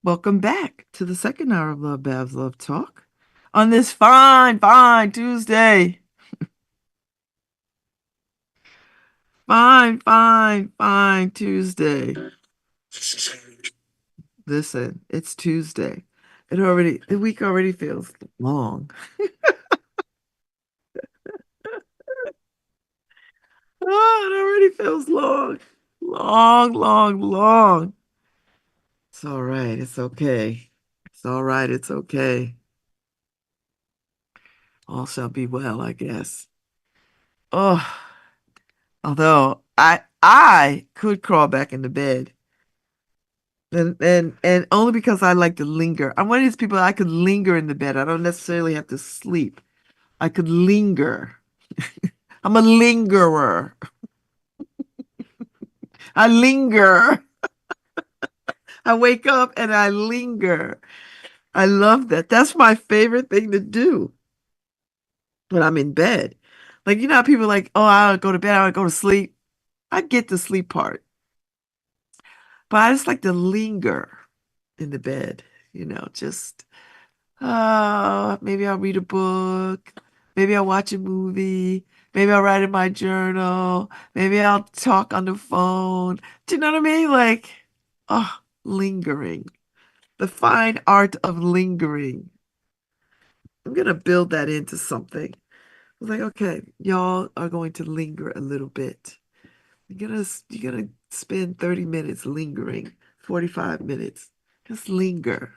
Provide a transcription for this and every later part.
Welcome back to the second hour of LoveBabz Love Talk on this fine, fine Tuesday. Fine, fine, fine Tuesday. Listen, it's Tuesday. The week already feels long. Oh, it already feels long. Long, long, long. It's all right. It's okay. It's all right. It's okay. All shall be well, I guess. Oh, although I could crawl back into bed. And only because I like to linger. I'm one of these people I could linger in the bed. I don't necessarily have to sleep. I could linger. I'm a lingerer. I linger. I wake up and I linger. I love that. That's my favorite thing to do when I'm in bed. Like, you know how people are like, oh, I want to go to bed, I want to go to sleep. I get the sleep part, but I just like to linger in the bed, just maybe I'll read a book. Maybe I'll watch a movie. Maybe I'll write in my journal. Maybe I'll talk on the phone. Do you know what I mean? Like, oh, lingering. The fine art of lingering. I'm gonna build that into something. I was like, okay, y'all are going to linger a little bit. You're gonna spend 30 minutes lingering, 45 minutes. Just linger.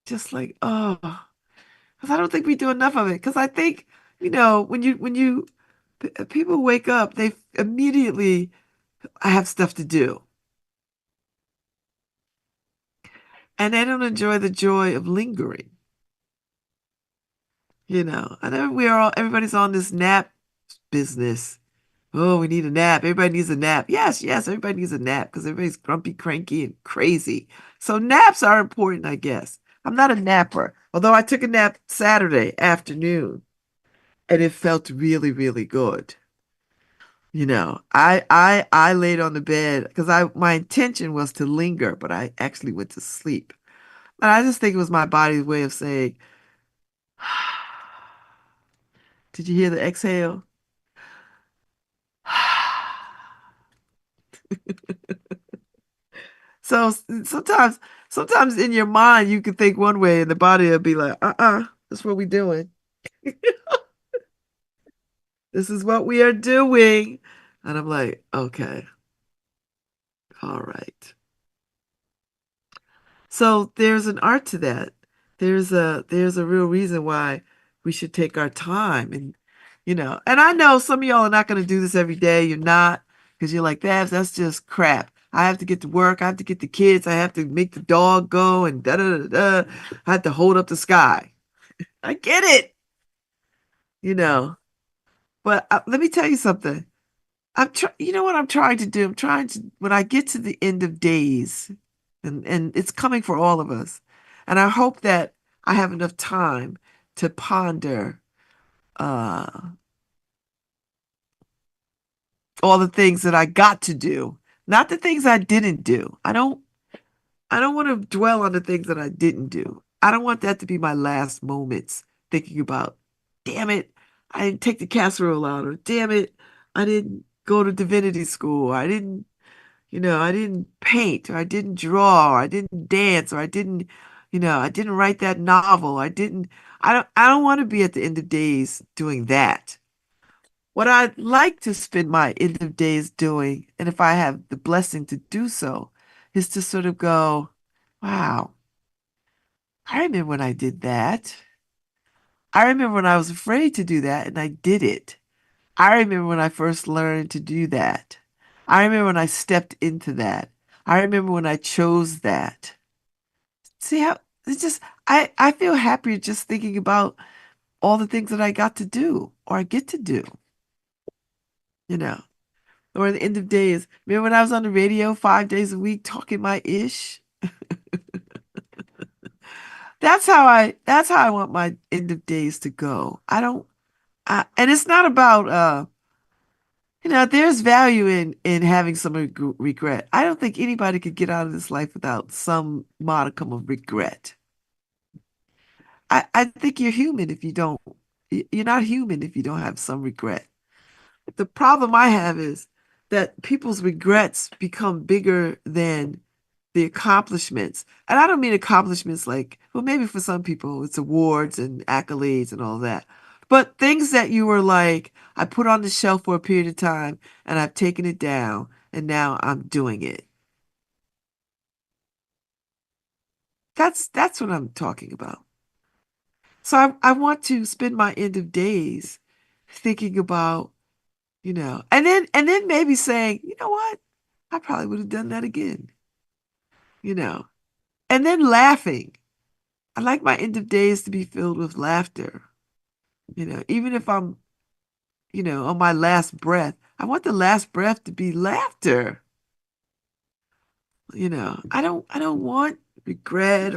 Just like, oh. Because I don't think we do enough of it. Because I think, when people wake up, they immediately have stuff to do, and they don't enjoy the joy of lingering. I know everybody's on this nap business. Oh, we need a nap. Everybody needs a nap. Yes, yes, everybody needs a nap because everybody's grumpy, cranky, and crazy. So naps are important, I guess. I'm not a napper, although I took a nap Saturday afternoon, and it felt really, really good. I laid on the bed because I my intention was to linger, but I actually went to sleep. And I just think it was my body's way of saying, did you hear the exhale? So sometimes in your mind you can think one way and the body will be like, that's what we doing. This is what we are doing. And I'm like, okay, all right. So there's an art to that. There's a real reason why we should take our time and I know some of y'all are not going to do this every day. You're not because you're like, that's just crap. I have to get to work. I have to get the kids. I have to make the dog go and da da da da. I have to hold up the sky. I get it, you know. But let me tell you something. You know what I'm trying to do? I'm trying to when I get to the end of days, and it's coming for all of us. And I hope that I have enough time to ponder uh all the things that I got to do, not the things I didn't do. I don't want to dwell on the things that I didn't do. I don't want that to be my last moments thinking about, damn it, I didn't take the casserole out, or damn it, I didn't go to divinity school. I didn't paint, or I didn't draw, or I didn't dance, or I didn't write that novel. I don't want to be at the end of days doing that. What I'd like to spend my end of days doing, and if I have the blessing to do so, is to sort of go, wow, I remember when I did that. I remember when I was afraid to do that and I did it. I remember when I first learned to do that. I remember when I stepped into that. I remember when I chose that. See how it's just I feel happier just thinking about all the things that I got to do or I get to do, you know. Or at the end of days. Remember when I was on the radio 5 days a week talking my ish? That's how I want my end of days to go. And it's not about There's value in having some regret. I don't think anybody could get out of this life without some modicum of regret. I think you're human if you don't. You're not human if you don't have some regret. The problem I have is that people's regrets become bigger than the accomplishments. And I don't mean accomplishments like, well, maybe for some people it's awards and accolades and all that. But things that you were like, I put on the shelf for a period of time and I've taken it down and now I'm doing it. That's what I'm talking about. So I want to spend my end of days thinking about, and then maybe saying, you know what? I probably would have done that again, you know, and then laughing. I like my end of days to be filled with laughter, even if I'm, on my last breath. I want the last breath to be laughter. I don't want regret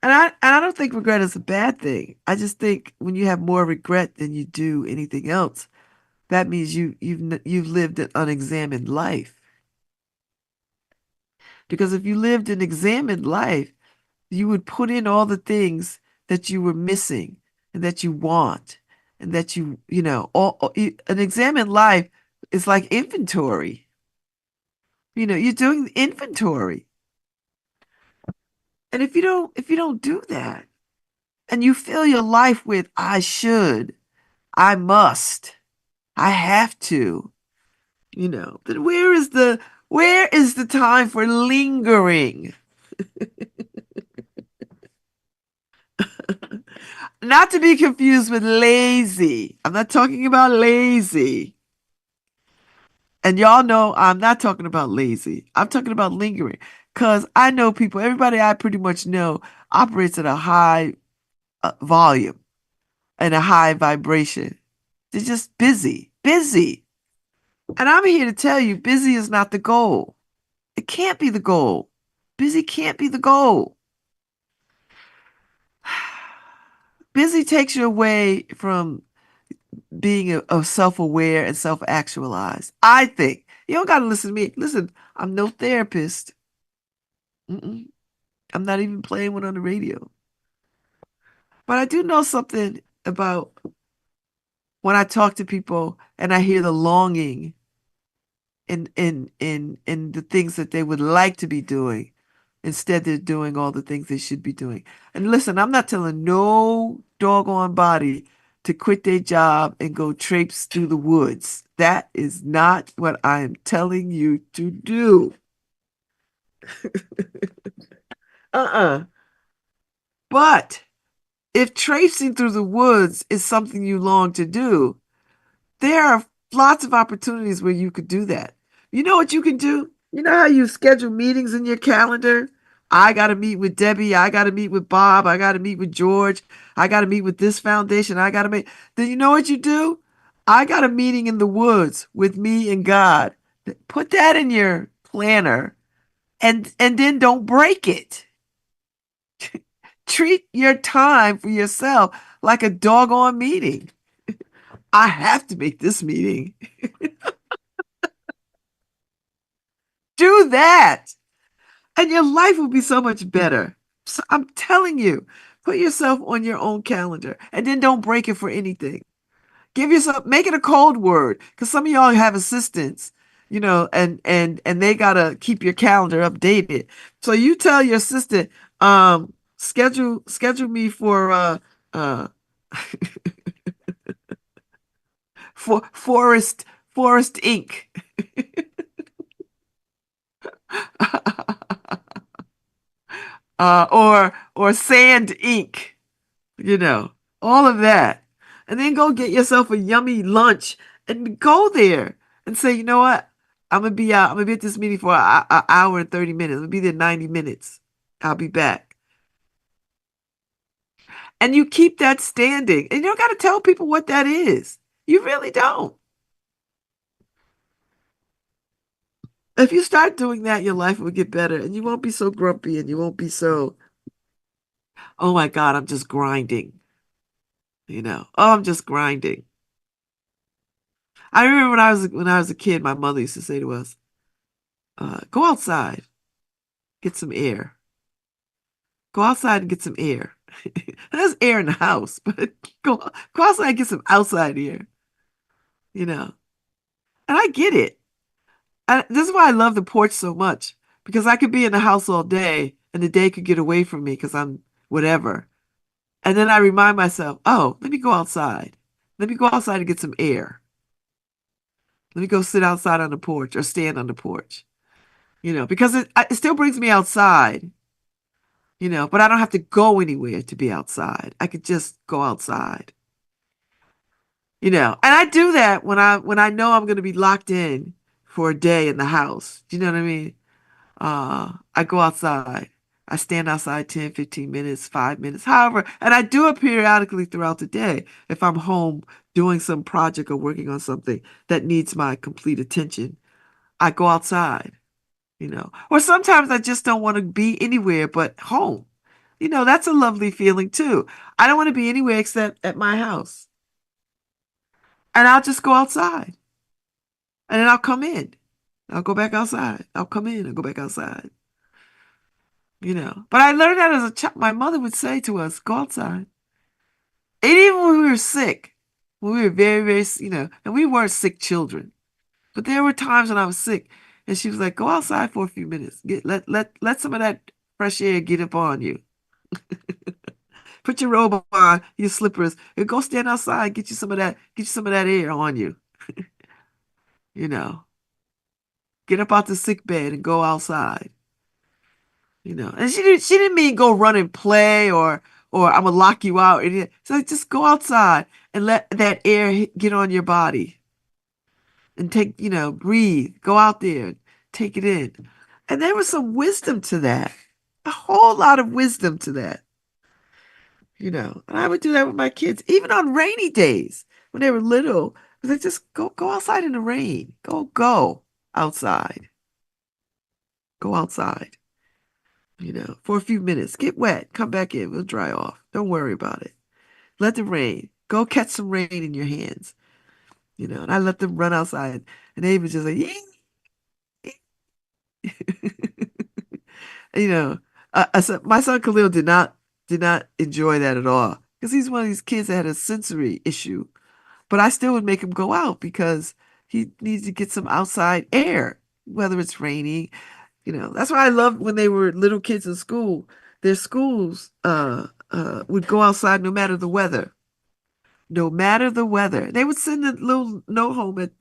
and I don't think regret is a bad thing. I just think when you have more regret than you do anything else, that means you've lived an unexamined life. Because if you lived an examined life, you would put in all the things that you were missing and that you want and that an examined life is like inventory. You're doing inventory. And if you don't do that and you fill your life with I should, I must, I have to, then where is the time for lingering? Not to be confused with lazy. I'm not talking about lazy. And y'all know I'm not talking about lazy. I'm talking about lingering. Because I know people, everybody I pretty much know operates at a high volume and a high vibration. They're just busy, busy. And I'm here to tell you, busy is not the goal. It can't be the goal. Busy can't be the goal. Busy takes you away from being self-aware and self-actualized. I think. You don't got to listen to me. Listen, I'm no therapist. Mm-mm. I'm not even playing one on the radio. But I do know something about when I talk to people and I hear the longing in the things that they would like to be doing. Instead, they're doing all the things they should be doing. And listen, I'm not telling no doggone body to quit their job and go traipse through the woods. That is not what I am telling you to do. Uh-uh. But if traipsing through the woods is something you long to do, there are lots of opportunities where you could do that. You know what you can do? You know how you schedule meetings in your calendar? I got to meet with Debbie. I got to meet with Bob. I got to meet with George. I got to meet with this foundation. I got to meet. Then you know what you do? I got a meeting in the woods with me and God. Put that in your planner and then don't break it. Treat your time for yourself like a doggone meeting. I have to make this meeting. Do that, and your life will be so much better. So I'm telling you, put yourself on your own calendar and then don't break it for anything. Make it a code word because some of y'all have assistants, and they gotta keep your calendar updated. So you tell your assistant, schedule me for uh for Forest Inc. or Sand Inc. you know, all of that. And then go get yourself a yummy lunch and go there and say, you know what? I'm gonna be at this meeting for an hour and 30 minutes. I'm gonna be there 90 minutes. I'll be back. And you keep that standing. And you don't gotta tell people what that is. You really don't. If you start doing that, your life will get better and you won't be so grumpy and you won't be so, oh my God, I'm just grinding. Oh, I'm just grinding. I remember when I was a kid, my mother used to say to us, "Go outside, get some air. Go outside and get some air." There's air in the house, but go go outside and get some outside air. You know, and I get it. This is why I love the porch so much because I could be in the house all day and the day could get away from me because I'm whatever. And then I remind myself, oh, let me go outside. Let me go outside and get some air. Let me go sit outside on the porch or stand on the porch, because it still brings me outside, but I don't have to go anywhere to be outside. I could just go outside, and I do that when I know I'm going to be locked in for a day in the house. Do you know what I mean? I go outside. I stand outside 10, 15 minutes, 5 minutes, however, and I do it periodically throughout the day. If I'm home doing some project or working on something that needs my complete attention, I go outside, Or sometimes I just don't want to be anywhere but home. That's a lovely feeling too. I don't want to be anywhere except at my house. And I'll just go outside and then I'll come in. I'll go back outside. I'll come in and go back outside. But I learned that as a child. My mother would say to us, go outside. And even when we were sick, when we were very, very, and we weren't sick children, but there were times when I was sick and she was like, go outside for a few minutes. Let some of that fresh air get up on you. Put your robe on, your slippers, and go stand outside, get you some of that air on you, you know. Get up out the sick bed and go outside. And she didn't mean go run and play or I'm gonna lock you out. So just go outside and let that air get on your body and breathe. Go out there and take it in. And there was some wisdom to that. A whole lot of wisdom to that. And I would do that with my kids, even on rainy days when they were little. I was like, just go outside in the rain. Go outside. Go outside, for a few minutes. Get wet. Come back in. We'll dry off. Don't worry about it. Let the rain. Go catch some rain in your hands. And I let them run outside. And they was just like, you know, my son Khalil did not enjoy that at all because he's one of these kids that had a sensory issue. But I still would make him go out because he needs to get some outside air, whether it's raining. That's why I love when they were little kids in school. Their schools would go outside no matter the weather. No matter the weather. They would send a little note home at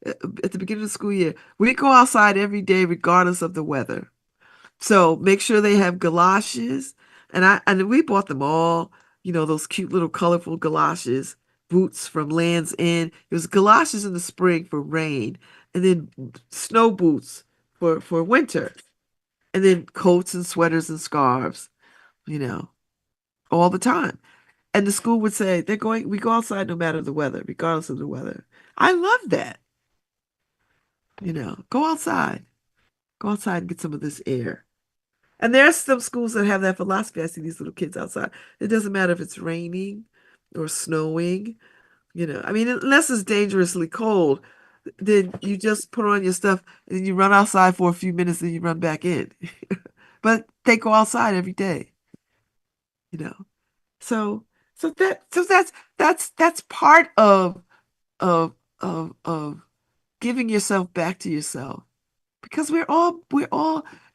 the beginning of the school year. We go outside every day regardless of the weather. So make sure they have galoshes. And we bought them all, those cute little colorful galoshes, boots from Land's End. It was galoshes in the spring for rain, and then snow boots for winter, and then coats and sweaters and scarves, you know, all the time. And the school would say, we go outside no matter the weather, regardless of the weather. I love that. Go outside. Go outside and get some of this air. And there's some schools that have that philosophy. I see these little kids outside. It doesn't matter if it's raining or snowing. I mean, unless it's dangerously cold, then you just put on your stuff and you run outside for a few minutes and you run back in. But they go outside every day, you know. So that's part of of giving yourself back to yourself. Because we're all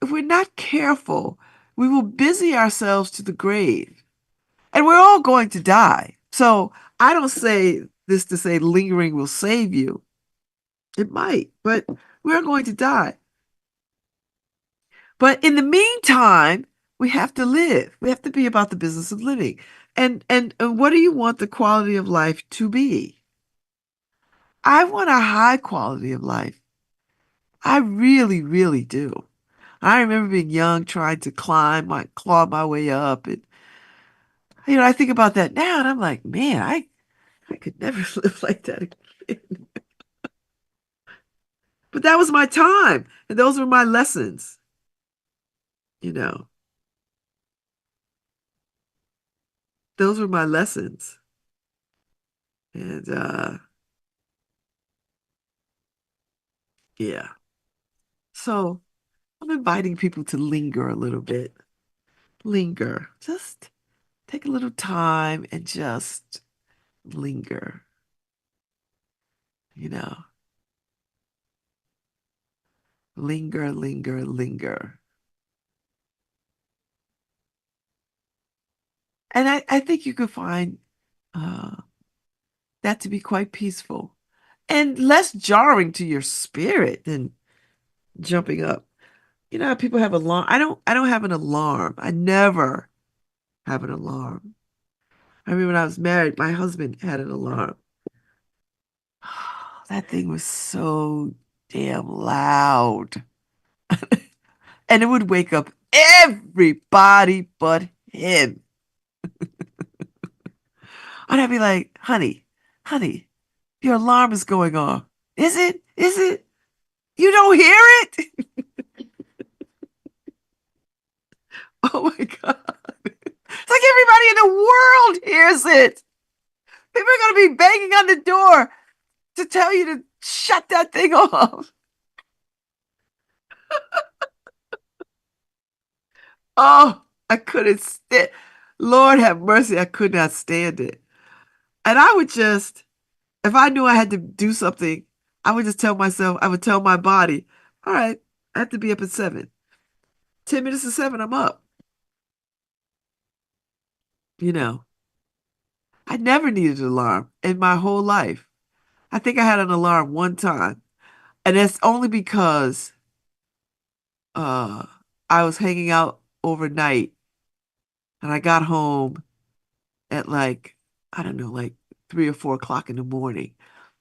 if we're not careful, we will busy ourselves to the grave. And we're all going to die. So I don't say this to say lingering will save you. It might, but we're going to die. But in the meantime, we have to live. We have to be about the business of living. And what do you want the quality of life to be? I want a high quality of life. I really, really do. I remember being young, trying to claw my way up. And, I think about that now and I'm like, man, I could never live like that again. But that was my time. And those were my lessons. You know, those were my lessons. And Yeah. So I'm inviting people to linger a little bit. Linger. Just take a little time and just linger, you know. Linger, linger, linger. And I think you could find uh, that to be quite peaceful and less jarring to your spirit than jumping up. You know how people have alarm. I don't have an alarm. I never have an alarm. I remember when I was married, my husband had an alarm. That thing was so damn loud. And it would wake up everybody but him. And I'd be like, honey, honey, your alarm is going off. Is it? Is it? You don't hear it? Oh my God. It's like everybody in the world hears it. People are going to be banging on the door to tell you to shut that thing off. Oh, I couldn't stand. Lord have mercy, I could not stand it. And I would just, if I knew I had to do something, I would just tell myself, I would tell my body, all right, I have to be up at 7. 10 minutes to 7, I'm up. You know, I never needed an alarm in my whole life. I think I had an alarm one time, and that's only because uh I was hanging out overnight and I got home at like, I don't know, like 3 or 4 o'clock in the morning.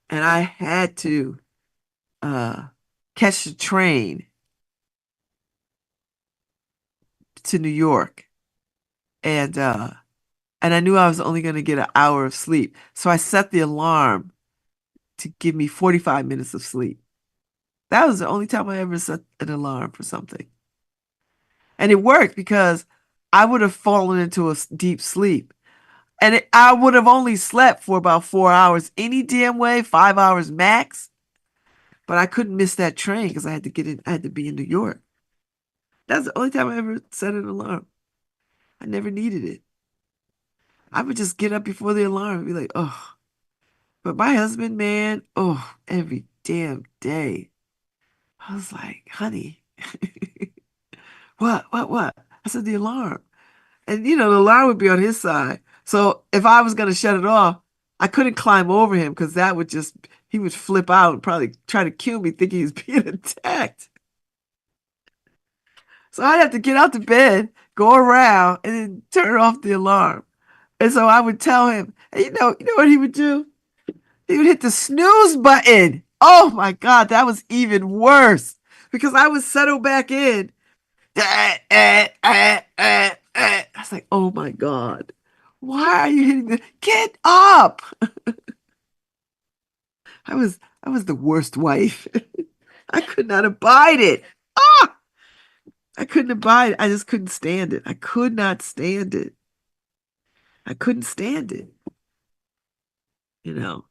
And I had to uh catch the train to New York. And I knew I was only gonna get an hour of sleep. So I set the alarm to give me 45 minutes of sleep. That was the only time I ever set an alarm for something. And it worked because I would have fallen into a deep sleep. And I would have only slept for about 4 hours any damn way, 5 hours max. But I couldn't miss that train because I had to get in, I had to be in New York. That's the only time I ever set an alarm. I never needed it. I would just get up before the alarm and be like, oh. But my husband, man, oh, every damn day. I was like, honey, what? I said, the alarm. And, the alarm would be on his side. So if I was going to shut it off, I couldn't climb over him because that would just, he would flip out and probably try to kill me thinking he was being attacked. So I'd have to get out the bed, go around, and then turn off the alarm. And so I would tell him, and you know what he would do? He would hit the snooze button. Oh my God, that was even worse because I would settle back in. I was like, oh my God, why are you hitting the? Get up! I was the worst wife. I could not abide it. Ah, I couldn't abide it. I just couldn't stand it. I could not stand it. I couldn't stand it. You know.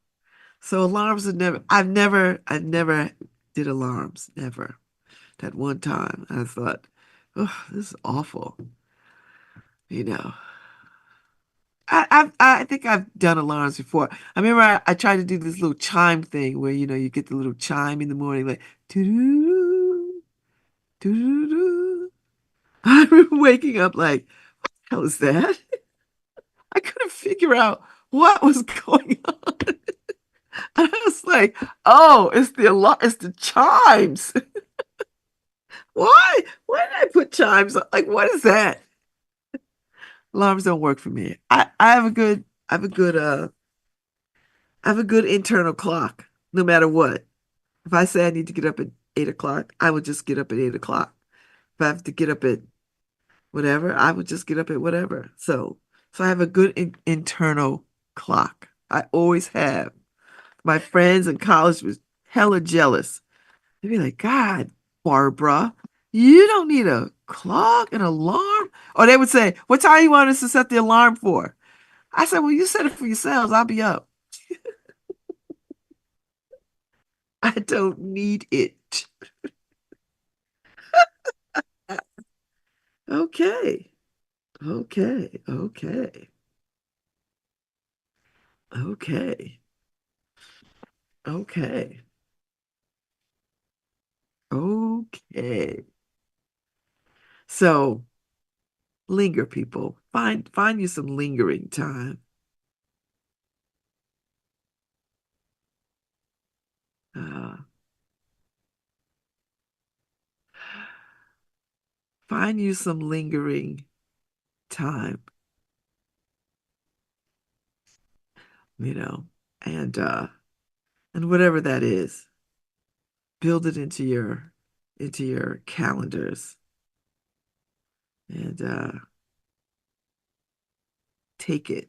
So alarms are never. I've never did alarms. Never. That one time, I thought, oh, this is awful. You know. I think I've done alarms before. I remember I tried to do this little chime thing where you get the little chime in the morning like doo doo doo doo. I remember waking up like, hell is that? I couldn't figure out what was going on. I was like, oh, it's the alarm, it's the chimes. Why? Why did I put chimes on? Like, what is that? Alarms don't work for me. I have a good internal clock, no matter what. If I say I need to get up at 8 o'clock, I would just get up at 8 o'clock. If I have to get up at whatever, I would just get up at whatever. So I have a good internal clock. I always have. My friends in college was hella jealous. They'd be like, God, Barbara, you don't need a clock, an alarm. Or they would say, what time you want us to set the alarm for? I said, well, you set it for yourselves. I'll be up. I don't need it. Okay. Okay. Okay. Okay. Okay. Okay. So linger, people. Find you some lingering time. Uh, find you some lingering time, you know, and whatever that is, build it into your calendars and take it.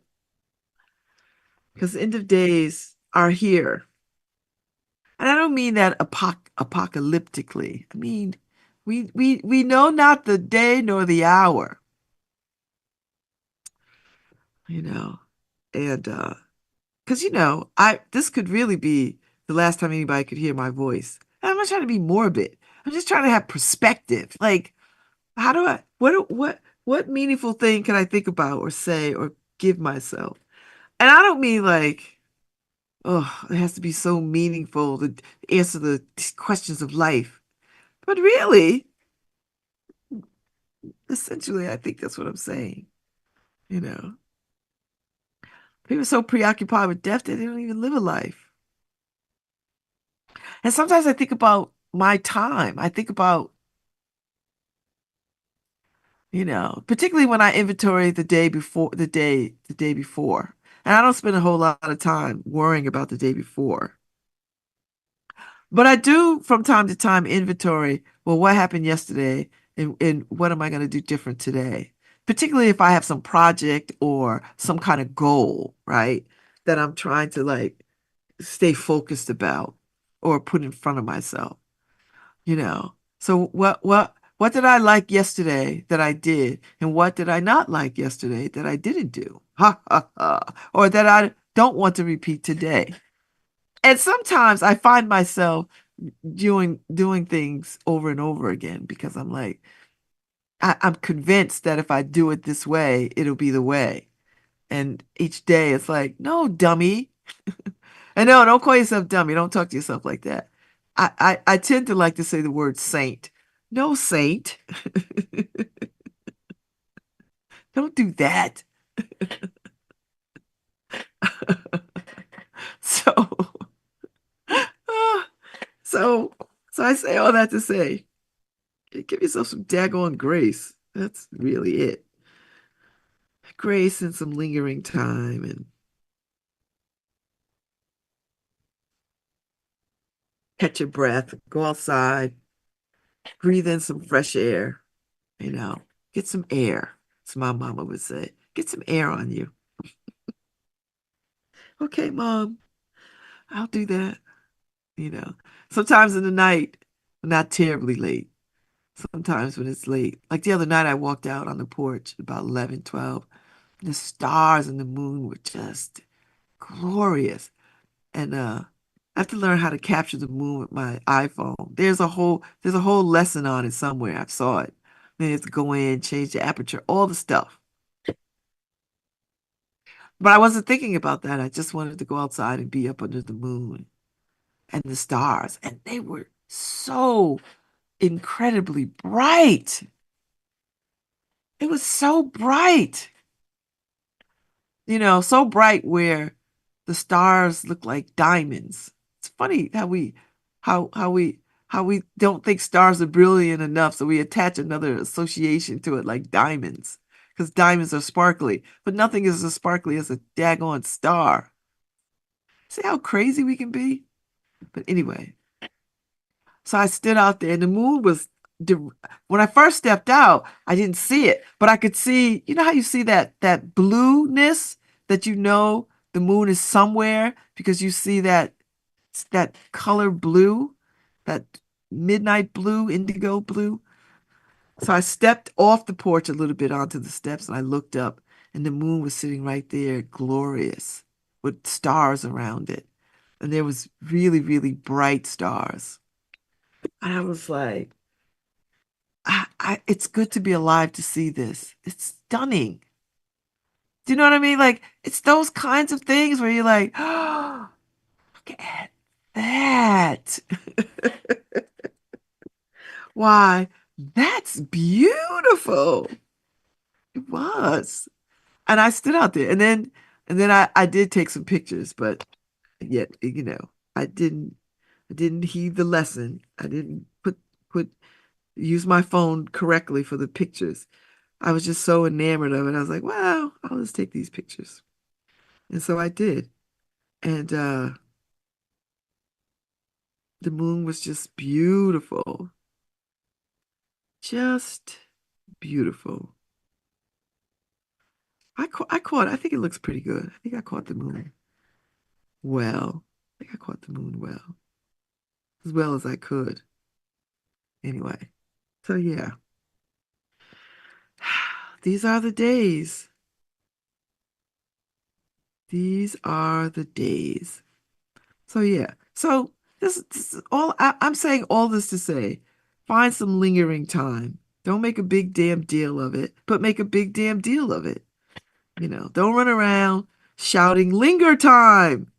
Because the end of days are here. And I don't mean that apocalyptically. I mean, we know not the day nor the hour, you know. And because I this could really be the last time anybody could hear my voice. And I'm not trying to be morbid. I'm just trying to have perspective. Like, how do I what meaningful thing can I think about or say or give myself? And I don't mean like, oh, it has to be so meaningful to answer the questions of life. But really, essentially, I think that's what I'm saying. You know, people are so preoccupied with death that they don't even live a life. And sometimes I think about my time. I think about, particularly when I inventory the day before. And I don't spend a whole lot of time worrying about the day before. But I do from time to time inventory, well, what happened yesterday and what am I going to do different today? Particularly if I have some project or some kind of goal, right? That I'm trying to like stay focused about or put in front of myself, you know. So what did I like yesterday that I did and what did I not like yesterday that I didn't do? Ha ha ha. Or that I don't want to repeat today. And sometimes I find myself doing things over and over again because I'm like I'm convinced that if I do it this way, it'll be the way. And each day it's like, no, dummy. And no, don't call yourself dummy. Don't talk to yourself like that. I tend to like to say the word saint. No, saint. Don't do that. So, uh, so, so I say all that to say, give yourself some daggone grace. That's really it. Grace and some lingering time and catch your breath, go outside, breathe in some fresh air, you know, get some air, as my mama would say. Get some air on you. Okay, mom, I'll do that. You know, sometimes in the night, not terribly late. Sometimes when it's late, like the other night, I walked out on the porch about 11, 12. The stars and the moon were just glorious. And I have to learn how to capture the moon with my iPhone. There's a whole lesson on it somewhere. I saw it. Then you have to go in, change the aperture, all the stuff. But I wasn't thinking about that. I just wanted to go outside and be up under the moon and the stars. And they were so incredibly bright. It was so bright. So bright where the stars look like diamonds. It's funny how we don't think stars are brilliant enough, so we attach another association to it like diamonds, because diamonds are sparkly, but nothing is as sparkly as a daggone star. See how crazy we can be? But anyway, so I stood out there and the moon was di- when I first stepped out, I didn't see it, but I could see, you know how you see that blueness that the moon is somewhere because you see that color blue, that midnight blue, indigo blue. So I stepped off the porch a little bit onto the steps and I looked up and the moon was sitting right there, glorious, with stars around it. And there was really, really bright stars. And I was like, it's good to be alive to see this. It's stunning. Do you know what I mean? Like, it's those kinds of things where you're like, oh, look at that. Why, that's beautiful. It was. And I stood out there. And then I did take some pictures, but yet, I didn't heed the lesson. I didn't put use my phone correctly for the pictures. I was just so enamored of it. I was like, wow, I'll just take these pictures. And so I did. And the moon was just beautiful. Just beautiful. I think it looks pretty good. I think I caught the moon well. I think I caught the moon as well as I could. Anyway, so yeah, these are the days. These are the days. So yeah, so this is all I'm saying. All this to say, find some lingering time. Don't make a big damn deal of it, but make a big damn deal of it. Don't run around shouting linger time,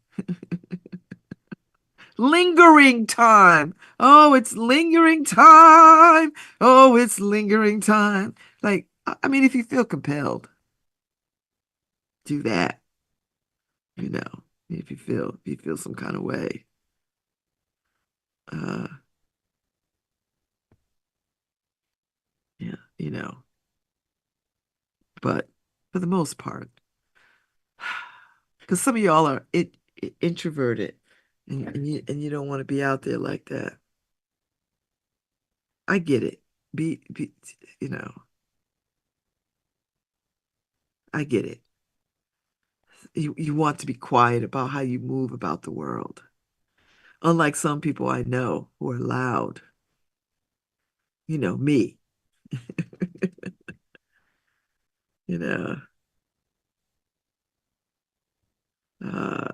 lingering time. Oh, it's lingering time. Oh, it's lingering time. Like, I mean, if you feel compelled, do that, you know, if you feel some kind of way. Uh, yeah, but for the most part, because some of y'all are introverted and you don't want to be out there like that. I get it. Be, you know, I get it. You want to be quiet about how you move about the world. Unlike some people I know who are loud, me, you know. Uh,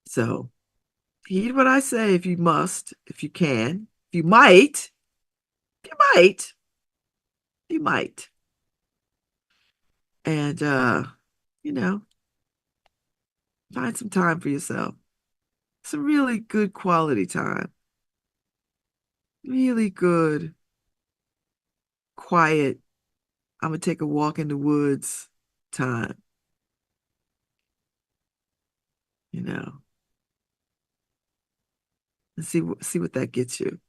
so heed what I say if you must, if you can, if you might, if you might, you might. And you know, find some time for yourself. Some really good quality time. Really good, quiet. I'm gonna take a walk in the woods time, you know, and see what that gets you.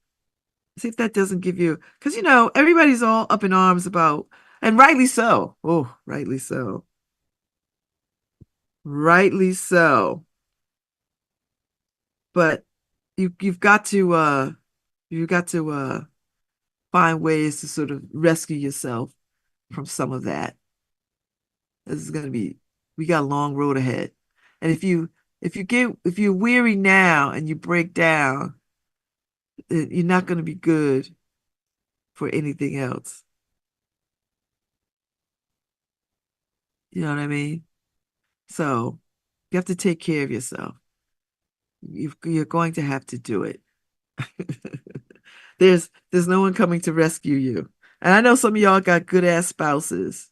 See if that doesn't give you, because everybody's all up in arms about, and rightly so. Oh, rightly so. Rightly so. But you've got to find ways to sort of rescue yourself from some of that. This is gonna be We got a long road ahead. And if you're weary now and you break down, you're not gonna be good for anything else. You know what I mean? So you have to take care of yourself. You're going to have to do it. There's no one coming to rescue you. And I know some of y'all got good ass spouses.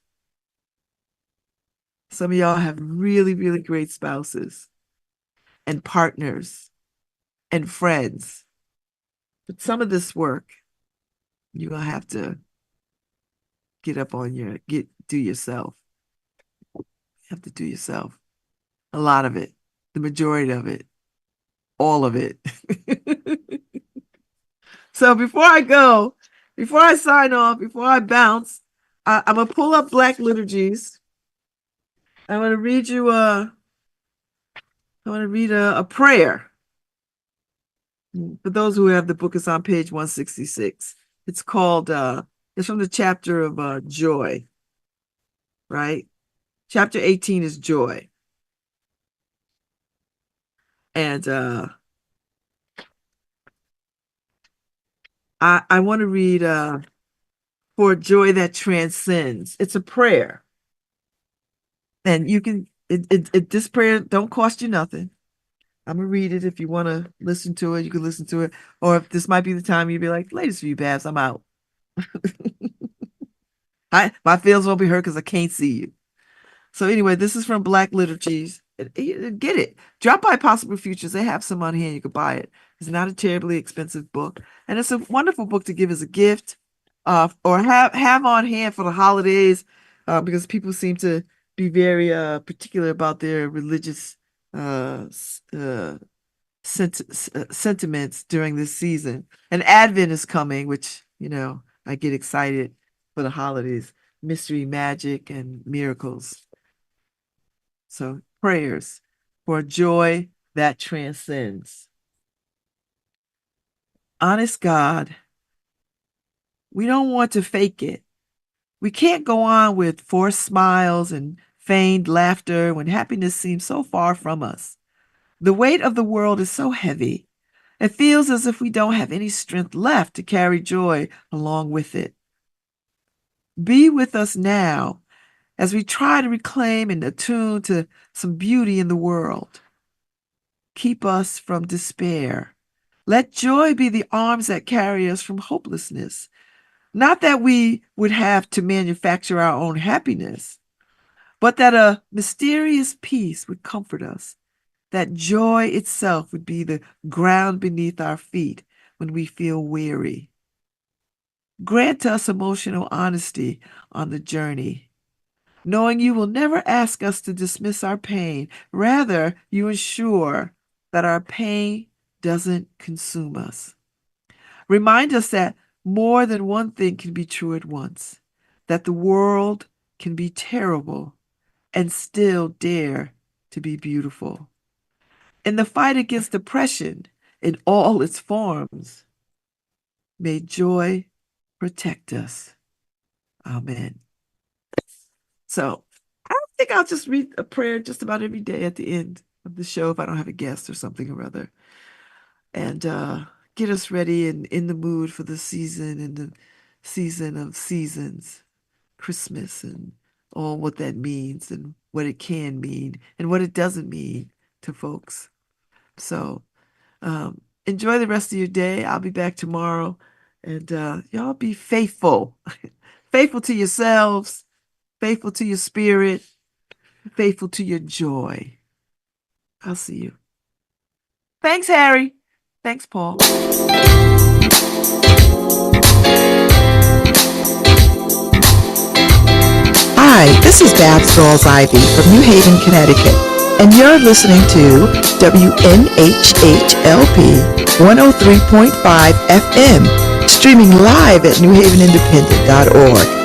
Some of y'all have really, really great spouses and partners and friends. But some of this work you're gonna have to do yourself. You have to do yourself. A lot of it, the majority of it, all of it. So before I sign off, before I bounce, I'm gonna pull up Black Liturgies. I'm gonna read you I'm gonna read a prayer. For those who have the book, it's on page 166. It's from the chapter of joy, right? Chapter 18 is joy. And I want to read for joy that transcends. It's a prayer. And This prayer don't cost you nothing. I'm gonna read it. If you want to listen to it, you can listen to it. Or if this might be the time you'd be like, latest for you, Babz, I'm out. My feelings won't be hurt because I can't see you. So anyway, this is from Black Liturgies. Get it. Drop by Possible Futures. They have some on here. You could buy it. It's not a terribly expensive book, and it's a wonderful book to give as a gift, or have on hand for the holidays, because people seem to be very particular about their religious uh, s- uh, sentiments during this season. And Advent is coming, which I get excited for the holidays, mystery, magic, and miracles. So prayers for joy that transcends. Honest God, we don't want to fake it. We can't go on with forced smiles and feigned laughter when happiness seems so far from us. The weight of the world is so heavy. It feels as if we don't have any strength left to carry joy along with it. Be with us now as we try to reclaim and attune to some beauty in the world. Keep us from despair. Let joy be the arms that carry us from hopelessness. Not that we would have to manufacture our own happiness, but that a mysterious peace would comfort us, that joy itself would be the ground beneath our feet when we feel weary. Grant us emotional honesty on the journey, knowing you will never ask us to dismiss our pain. Rather, you ensure that our pain doesn't consume us. Remind us that more than one thing can be true at once, that the world can be terrible and still dare to be beautiful. In the fight against depression in all its forms, may joy protect us. Amen. So I think I'll just read a prayer just about every day at the end of the show if I don't have a guest or something or other. And get us ready and in the mood for the season and the season of seasons, Christmas, and all what that means and what it can mean and what it doesn't mean to folks. So enjoy the rest of your day. I'll be back tomorrow. And y'all be faithful. Faithful to yourselves, faithful to your spirit, faithful to your joy. I'll see you. Thanks, Harry. Thanks, Paul. Hi, this is Babz Rawls-Ivy from New Haven, Connecticut, and you're listening to WNHHLP 103.5 FM, streaming live at newhavenindependent.org.